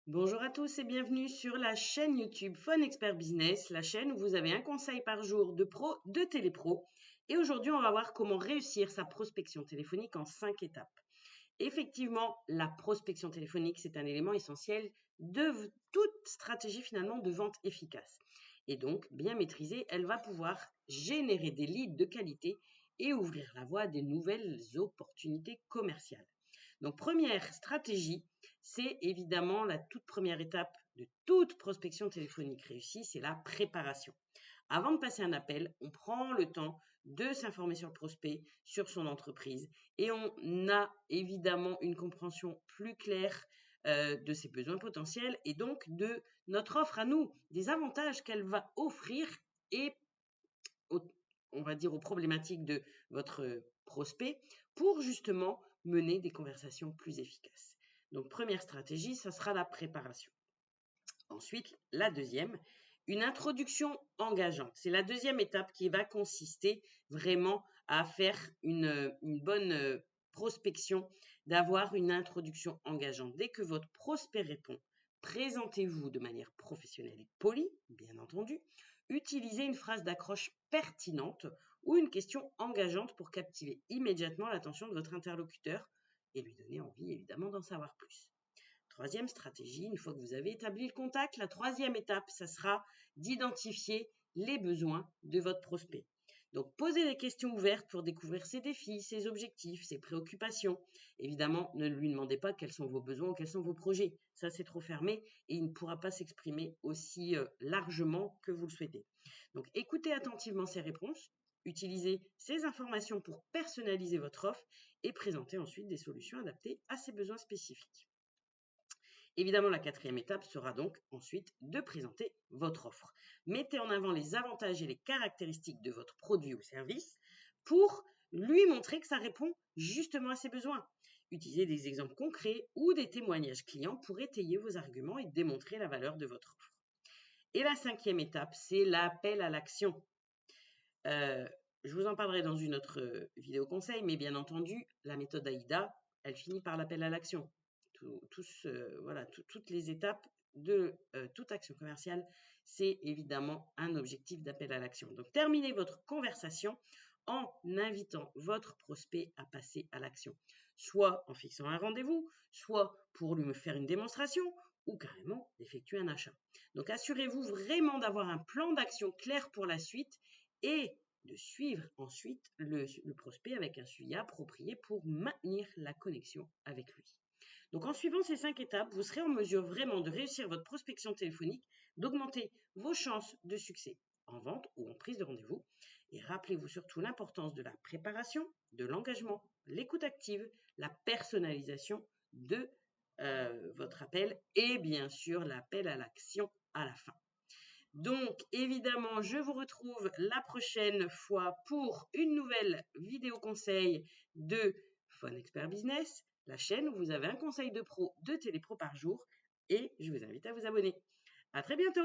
Bonjour à tous et bienvenue sur la chaîne YouTube Phone Expert Business, la chaîne où vous avez un conseil par jour de pro, de télépro. Et aujourd'hui, on va voir comment réussir sa prospection téléphonique en 5 étapes. Effectivement, la prospection téléphonique, c'est un élément essentiel de toute stratégie finalement de vente efficace. Et donc, bien maîtrisée, elle va pouvoir générer des leads de qualité et ouvrir la voie à des nouvelles opportunités commerciales. Donc, première stratégie, c'est évidemment la toute première étape de toute prospection téléphonique réussie, c'est la préparation. Avant de passer un appel, on prend le temps de s'informer sur le prospect, sur son entreprise, et on a évidemment une compréhension plus claire de ses besoins potentiels et donc de notre offre à nous, des avantages qu'elle va offrir et on va dire aux problématiques de votre prospect pour justement mener des conversations plus efficaces. Donc première stratégie, ça sera la préparation. Ensuite, la deuxième, une introduction engageante. C'est la deuxième étape qui va consister vraiment à faire une bonne prospection, d'avoir une introduction engageante. Dès que votre prospect répond, présentez-vous de manière professionnelle et polie, bien entendu. Utilisez une phrase d'accroche pertinente ou une question engageante pour captiver immédiatement l'attention de votre interlocuteur et lui donner envie évidemment d'en savoir plus. Troisième stratégie, une fois que vous avez établi le contact, la troisième étape, ça sera d'identifier les besoins de votre prospect. Donc, posez des questions ouvertes pour découvrir ses défis, ses objectifs, ses préoccupations. Évidemment, ne lui demandez pas quels sont vos besoins ou quels sont vos projets. Ça, c'est trop fermé et il ne pourra pas s'exprimer aussi largement que vous le souhaitez. Donc, écoutez attentivement ses réponses, utilisez ces informations pour personnaliser votre offre et présentez ensuite des solutions adaptées à ses besoins spécifiques. Évidemment, la quatrième étape sera donc ensuite de présenter votre offre. Mettez en avant les avantages et les caractéristiques de votre produit ou service pour lui montrer que ça répond justement à ses besoins. Utilisez des exemples concrets ou des témoignages clients pour étayer vos arguments et démontrer la valeur de votre offre. Et la cinquième étape, c'est l'appel à l'action. Je vous en parlerai dans une autre vidéo conseil, mais bien entendu, la méthode AIDA, elle finit par l'appel à l'action. Toutes les étapes de toute action commerciale, c'est évidemment un objectif d'appel à l'action. Donc, terminez votre conversation en invitant votre prospect à passer à l'action, soit en fixant un rendez-vous, soit pour lui faire une démonstration ou carrément d'effectuer un achat. Donc, assurez-vous vraiment d'avoir un plan d'action clair pour la suite et de suivre ensuite le prospect avec un suivi approprié pour maintenir la connexion avec lui. Donc en suivant ces 5 étapes, vous serez en mesure vraiment de réussir votre prospection téléphonique, d'augmenter vos chances de succès en vente ou en prise de rendez-vous. Et rappelez-vous surtout l'importance de la préparation, de l'engagement, l'écoute active, la personnalisation de votre appel et bien sûr l'appel à l'action à la fin. Donc, évidemment, je vous retrouve la prochaine fois pour une nouvelle vidéo conseil de Phone Expert Business, la chaîne où vous avez un conseil de pro, de télépro par jour, et je vous invite à vous abonner. À très bientôt!